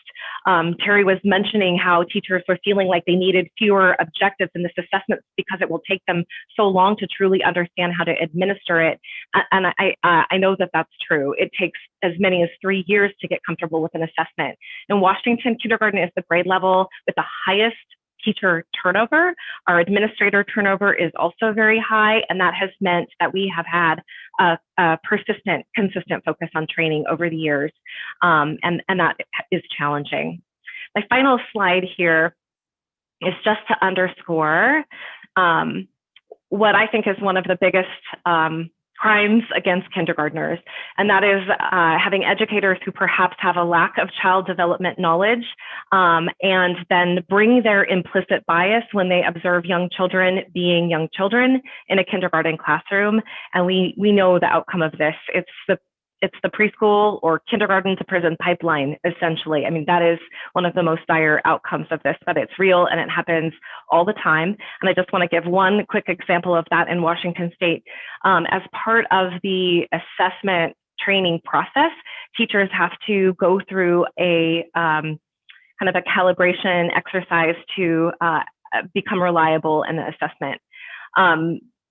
Terry was mentioning how teachers were feeling like they needed fewer objectives in this assessment because it will take them so long to truly understand how to administer it. And I know that that's true. It takes as many as 3 years to get comfortable with an assessment. In Washington, kindergarten is the grade level with the highest teacher turnover. Our administrator turnover is also very high, and that has meant that we have had a persistent, consistent focus on training over the years, and that is challenging. My final slide here is just to underscore what I think is one of the biggest crimes against kindergartners, and that is having educators who perhaps have a lack of child development knowledge and then bring their implicit bias when they observe young children being young children in a kindergarten classroom. And we know the outcome of this. It's the preschool or kindergarten to prison pipeline, essentially. I mean, that is one of the most dire outcomes of this, but it's real and it happens all the time. And I just want to give one quick example of that in Washington State. As part of the assessment training process, teachers have to go through a kind of a calibration exercise to become reliable in the assessment.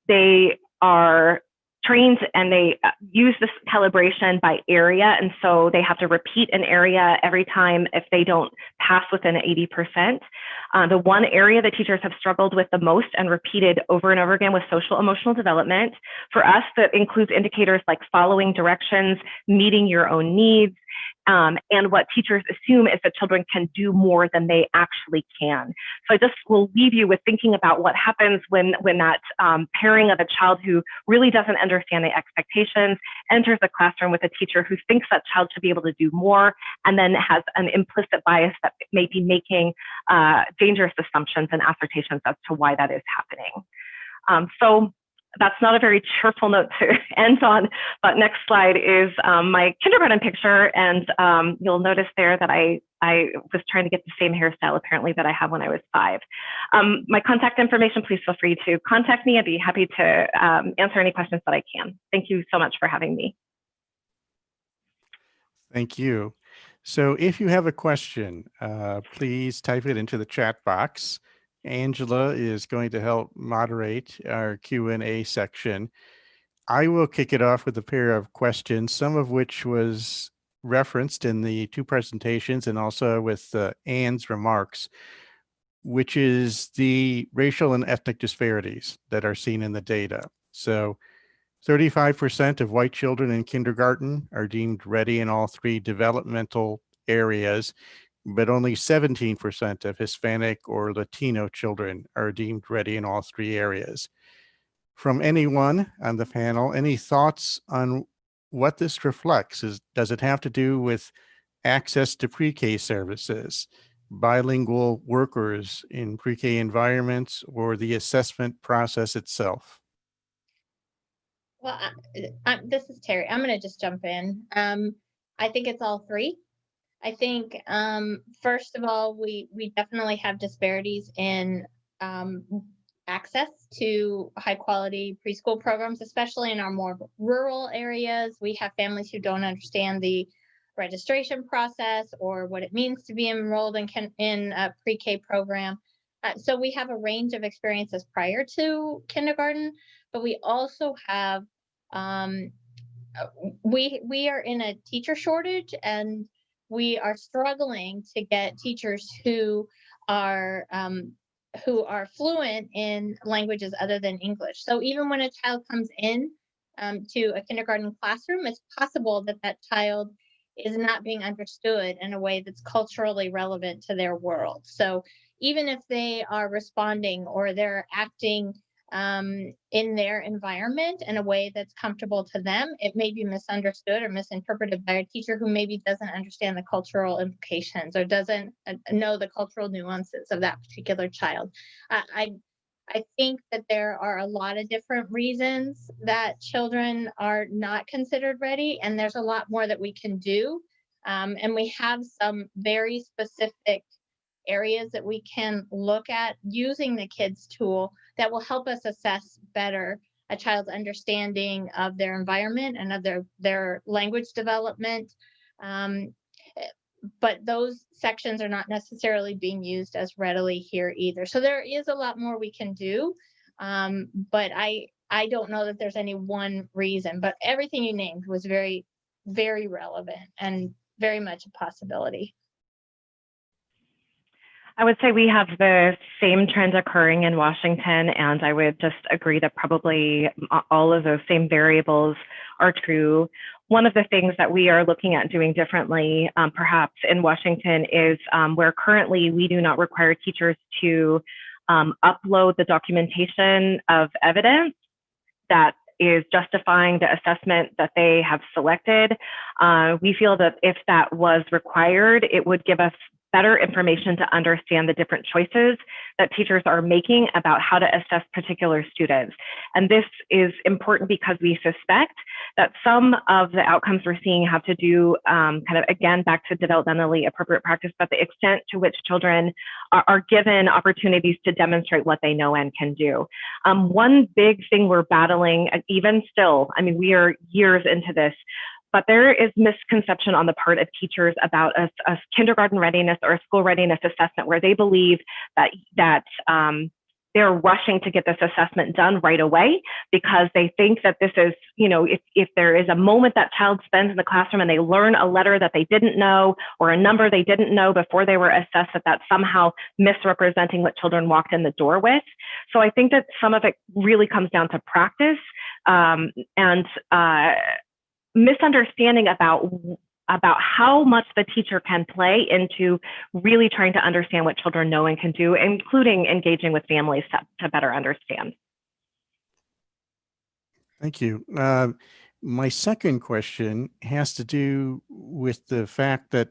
They are trained and they use this calibration by area. And so they have to repeat an area every time if they don't pass within 80%. The one area that teachers have struggled with the most and repeated over and over again was social emotional development. For us, that includes indicators like following directions, meeting your own needs, and what teachers assume is that children can do more than they actually can. So I just will leave you with thinking about what happens when that pairing of a child who really doesn't understand the expectations enters the classroom with a teacher who thinks that child should be able to do more and then has an implicit bias that may be making dangerous assumptions and assertions as to why that is happening. So that's not a very cheerful note to end on, but next slide is my kindergarten picture. And you'll notice there that I was trying to get the same hairstyle apparently that I had when I was 5. My contact information, please feel free to contact me. I'd be happy to answer any questions that I can. Thank you so much for having me.
Thank you. So if you have a question, please type it into the chat box. Angela is going to help moderate our Q&A section. I will kick it off with a pair of questions, some of which was referenced in the 2 presentations and also with Anne's remarks, which is the racial and ethnic disparities that are seen in the data. So 35% of white children in kindergarten are deemed ready in all 3 developmental areas, but only 17% of Hispanic or Latino children are deemed ready in all 3 areas. From anyone on the panel, any thoughts on what this reflects? Does it have to do with access to pre-K services, bilingual workers in pre-K environments, or the assessment process itself?
Well, this is Terry. I'm going to just jump in. I think it's all 3. I think, first of all, we definitely have disparities in access to high quality preschool programs, especially in our more rural areas. We have families who don't understand the registration process or what it means to be enrolled in a pre-K program. So we have a range of experiences prior to kindergarten, but we also have, we are in a teacher shortage, and we are struggling to get teachers who are fluent in languages other than English. So even when a child comes in to a kindergarten classroom, it's possible that that child is not being understood in a way that's culturally relevant to their world. So even if they are responding or they're acting in their environment in a way that's comfortable to them, it may be misunderstood or misinterpreted by a teacher who maybe doesn't understand the cultural implications or doesn't know the cultural nuances of that particular child. I think that there are a lot of different reasons that children are not considered ready, and there's a lot more that we can do. And we have some very specific areas that we can look at using the kids tool that will help us assess better a child's understanding of their environment and of their language development. Um, but those sections are not necessarily being used as readily here either. So there is a lot more we can do, but I don't know that there's any one reason, but everything you named was very, very relevant and very much a possibility.
I would say we have the same trend occurring in Washington, and I would just agree that probably all of those same variables are true. One of the things that we are looking at doing differently, perhaps in Washington, is where currently we do not require teachers to upload the documentation of evidence that is justifying the assessment that they have selected. We feel that if that was required, it would give us better information to understand the different choices that teachers are making about how to assess particular students. And this is important because we suspect that some of the outcomes we're seeing have to do kind of, again, back to developmentally appropriate practice, but the extent to which children are given opportunities to demonstrate what they know and can do. One big thing we're battling, even still, I mean, we are years into this, but there is misconception on the part of teachers about a kindergarten readiness or a school readiness assessment where they believe that they're rushing to get this assessment done right away because they think that this is, if there is a moment that child spends in the classroom and they learn a letter that they didn't know or a number they didn't know before they were assessed, that's somehow misrepresenting what children walked in the door with. So I think that some of it really comes down to practice and misunderstanding about how much the teacher can play into really trying to understand what children know and can do, including engaging with families to better understand.
Thank you. My second question has to do with the fact that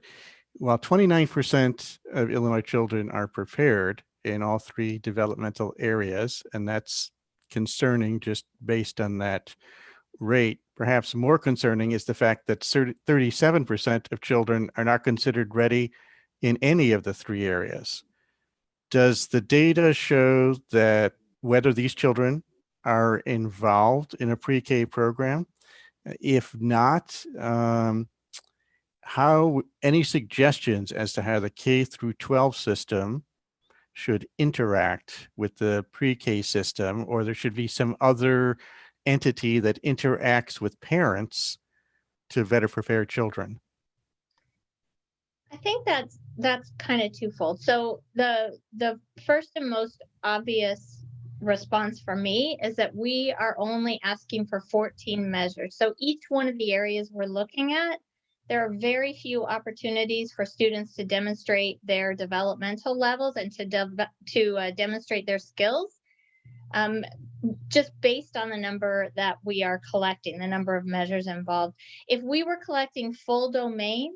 while 29% of Illinois children are prepared in all three developmental areas, and that's concerning just based on that rate, perhaps more concerning is the fact that 37% of children are not considered ready in any of the three areas. Does the data show that whether these children are involved in a pre-K program? If not, any suggestions as to how the K through 12 system should interact with the pre-K system, or there should be some other entity that interacts with parents to better prepare children?
I think that's kind of twofold. So the first and most obvious response for me is that we are only asking for 14 measures. So each one of the areas we're looking at, there are very few opportunities for students to demonstrate their developmental levels and to demonstrate their skills. Just based on the number that we are collecting, the number of measures involved. If we were collecting full domains,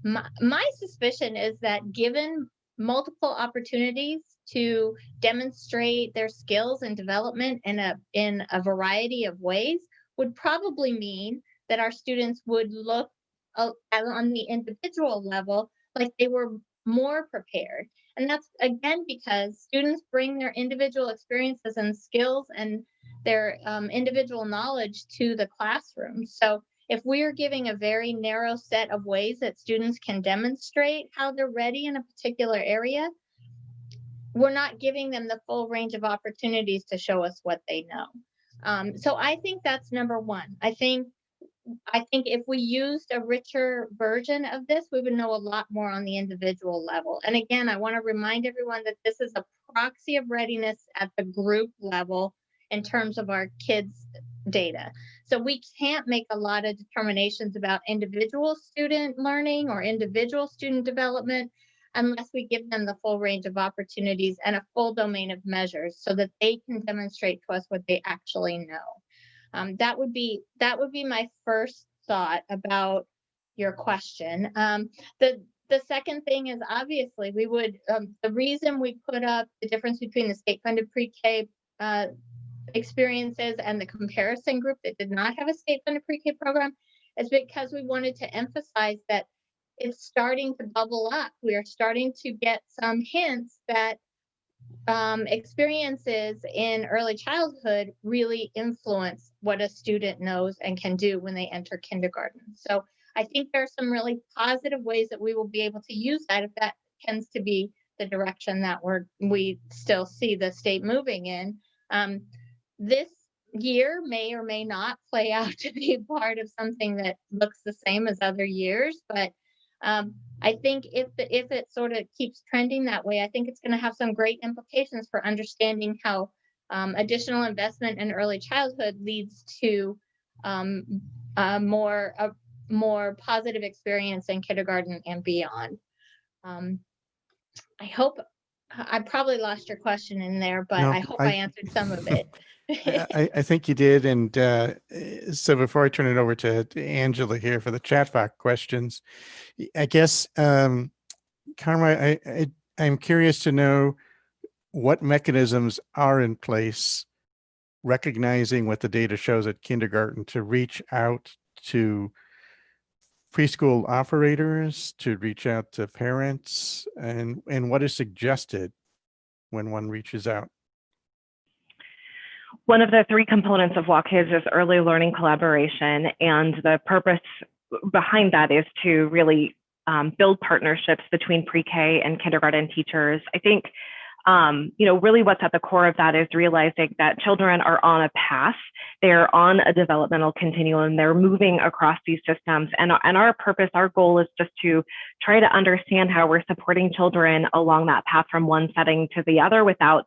my suspicion is that given multiple opportunities to demonstrate their skills and development in a variety of ways would probably mean that our students would look on the individual level like they were more prepared. And that's again because students bring their individual experiences and skills and their individual knowledge to the classroom. So if we are giving a very narrow set of ways that students can demonstrate how they're ready in a particular area, we're not giving them the full range of opportunities to show us what they know. So I think that's number one. I think if we used a richer version of this, we would know a lot more on the individual level. And again, I want to remind everyone that this is a proxy of readiness at the group level in terms of our kids' data. So we can't make a lot of determinations about individual student learning or individual student development unless we give them the full range of opportunities and a full domain of measures so that they can demonstrate to us what they actually know. That would be my first thought about your question. The second thing is obviously we would the reason we put up the difference between the state-funded pre-K experiences and the comparison group that did not have a state-funded pre-K program is because we wanted to emphasize that it's starting to bubble up. We are starting to get some hints that experiences in early childhood really influence what a student knows and can do when they enter kindergarten. So I think there are some really positive ways that we will be able to use that if that tends to be the direction that we still see the state moving in. This year may or may not play out to be part of something that looks the same as other years, but I think if it sort of keeps trending that way, I think it's going to have some great implications for understanding how additional investment in early childhood leads to um, a more positive experience in kindergarten and beyond. Um, I hope I probably lost your question in there, but
No,
I hope I answered some of it.
I think you did. And so before I turn it over to Angela here for the chat box questions, I guess, Karma, I'm curious to know what mechanisms are in place, recognizing what the data shows at kindergarten, to reach out to preschool operators, to reach out to parents, and what is suggested when one reaches out.
One of the three components of Walk Kids is early learning collaboration, and the purpose behind that is to really build partnerships between pre-K and kindergarten teachers. I think, really what's at the core of that is realizing that children are on a path. They're on a developmental continuum. They're moving across these systems. And our purpose, our goal is just to try to understand how we're supporting children along that path from one setting to the other without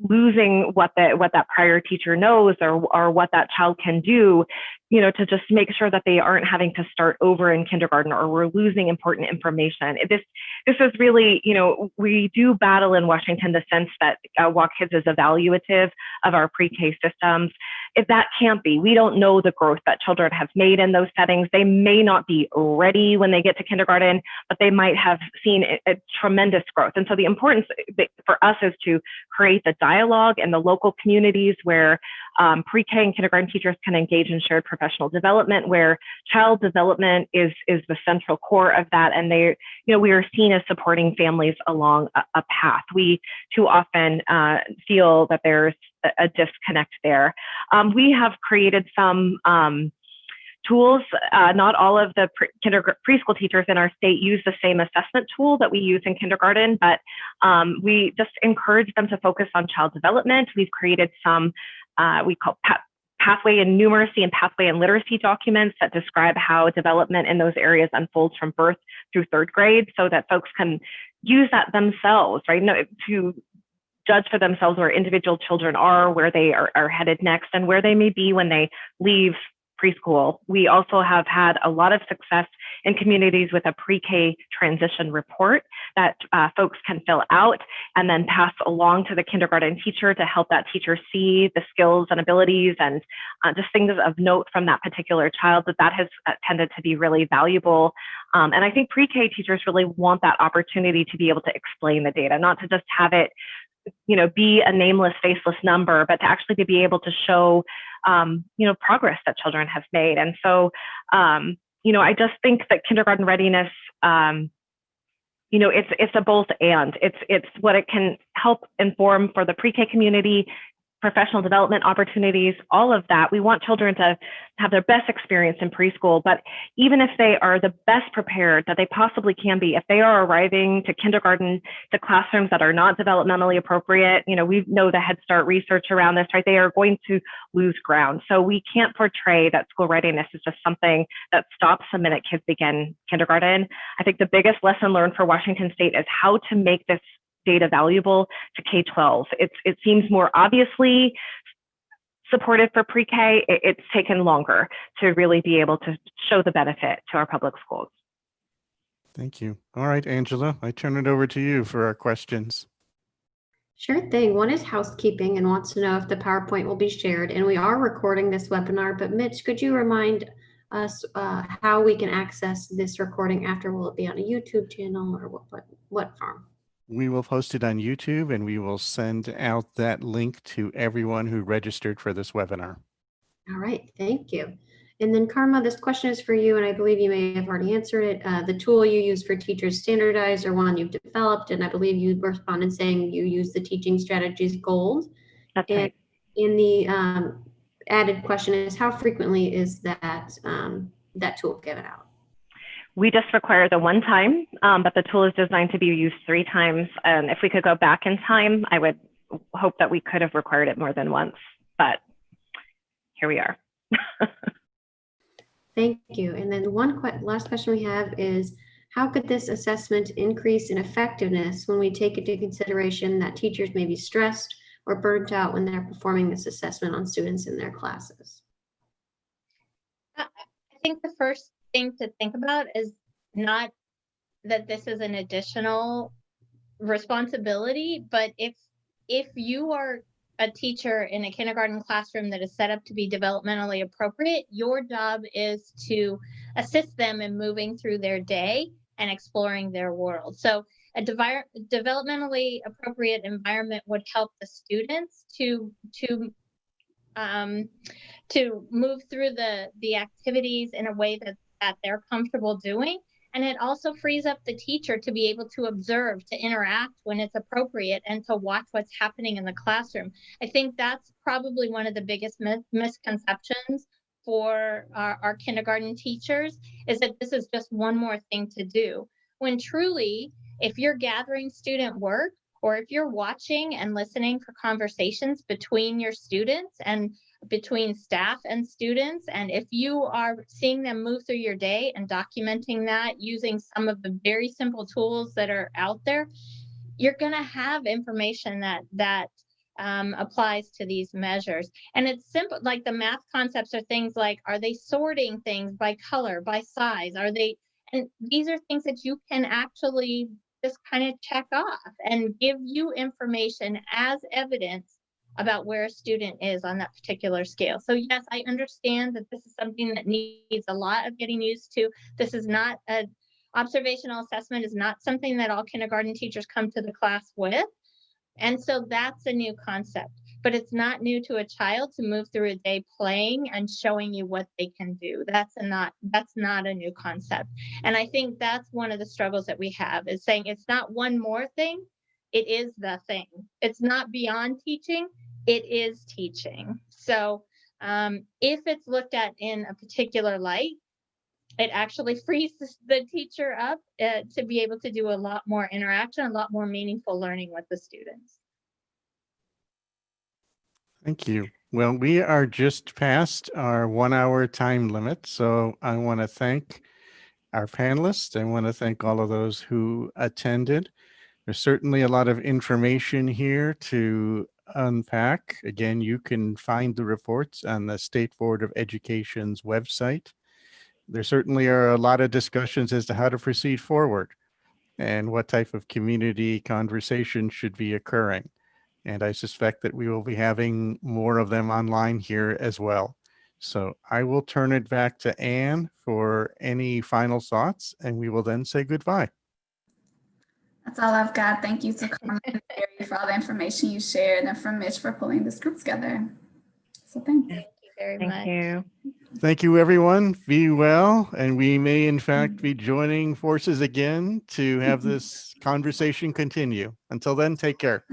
losing what that prior teacher knows or what that child can do, to just make sure that they aren't having to start over in kindergarten or we're losing important information. This is really, we do battle in Washington the sense that Walk Kids is evaluative of our pre-K systems. If that can't be, we don't know the growth that children have made in those settings. They may not be ready when they get to kindergarten, but they might have seen a tremendous growth. And so the importance for us is to create the dialogue in the local communities where pre-K and kindergarten teachers can engage in shared professional development, where child development is the central core of that. And we are seen as supporting families along a path. We too often feel that there's a disconnect there. We have created some tools. Not all of the preschool teachers in our state use the same assessment tool that we use in kindergarten, but we just encourage them to focus on child development. We've created some we call pathway and numeracy and pathway and literacy documents that describe how development in those areas unfolds from birth through third grade, so that folks can use that themselves, right? To judge for themselves where individual children are, where they are headed next, and where they may be when they leave preschool. We also have had a lot of success in communities with a pre-K transition report that folks can fill out and then pass along to the kindergarten teacher to help that teacher see the skills and abilities and just things of note from that particular child. That has tended to be really valuable. And I think pre-K teachers really want that opportunity to be able to explain the data, not to just have it be a nameless, faceless number, but to actually to be able to show, progress that children have made. And so, I just think that kindergarten readiness, it's a both and. It's what it can help inform for the pre-K community, professional development opportunities, all of that. We want children to have their best experience in preschool, but even if they are the best prepared that they possibly can be, if they are arriving to kindergarten, to classrooms that are not developmentally appropriate, we know the Head Start research around this, right? They are going to lose ground. So we can't portray that school readiness is just something that stops the minute kids begin kindergarten. I think the biggest lesson learned for Washington State is how to make this data valuable to K-12. It seems more obviously supportive for pre-K. It's taken longer to really be able to show the benefit to our public schools.
Thank you. All right, Angela, I turn it over to you for our questions.
Sure thing. One is housekeeping and wants to know if the PowerPoint will be shared. And we are recording this webinar, but Mitch, could you remind us how we can access this recording after? Will it be on a YouTube channel or what form?
We will post it on YouTube, and we will send out that link to everyone who registered for this webinar.
All right, thank you. And then Karma, this question is for you, and I believe you may have already answered it. The tool you use for teachers standardize or one you've developed, and I believe you responded saying you use the Teaching Strategies Gold.
That's
And
right.
in the added question is, how frequently is that that tool given out?
We just require the one time, but the tool is designed to be used 3 times. And if we could go back in time, I would hope that we could have required it more than once, but here we are.
Thank you. And then last question we have is, how could this assessment increase in effectiveness when we take into consideration that teachers may be stressed or burnt out when they're performing this assessment on students in their classes?
I think the first thing to think about is not that this is an additional responsibility, but if you are a teacher in a kindergarten classroom that is set up to be developmentally appropriate, your job is to assist them in moving through their day and exploring their world. So a developmentally appropriate environment would help the students to move through the activities in a way that they're comfortable doing. And it also frees up the teacher to be able to observe, to interact when it's appropriate, and to watch what's happening in the classroom. I think that's probably one of the biggest misconceptions for our kindergarten teachers, is that this is just one more thing to do. When truly, if you're gathering student work, or if you're watching and listening for conversations between your students and between staff and students, and if you are seeing them move through your day and documenting that using some of the very simple tools that are out there, you're going to have information that applies to these measures. And it's simple, like the math concepts are things like, are they sorting things by color, by size? And these are things that you can actually just kind of check off and give you information as evidence about where a student is on that particular scale. So yes, I understand that this is something that needs a lot of getting used to. This is not observational assessment is not something that all kindergarten teachers come to the class with. And so that's a new concept, but it's not new to a child to move through a day playing and showing you what they can do. That's not a new concept. And I think that's one of the struggles that we have, is saying it's not one more thing, it is the thing. It's not beyond teaching, it is teaching. So if it's looked at in a particular light, it actually frees the teacher up to be able to do a lot more interaction, a lot more meaningful learning with the students.
Thank you. Well, we are just past our 1-hour time limit, so I want to thank our panelists. I want to thank all of those who attended. There's certainly a lot of information here to unpack. Again, you can find the reports on the State Board of Education's website. There certainly are a lot of discussions as to how to proceed forward and what type of community conversation should be occurring. And I suspect that we will be having more of them online here as well. So I will turn it back to Anne for any final thoughts, and we will then say goodbye.
That's all I've got. Thank you to Carmen and Terry for all the information you shared, and for Mitch for pulling this group together. So thanks.
Thank you very
Thank
much.
you.
Thank you, everyone. Be well. And we may, in fact, be joining forces again to have this conversation continue. Until then, take care.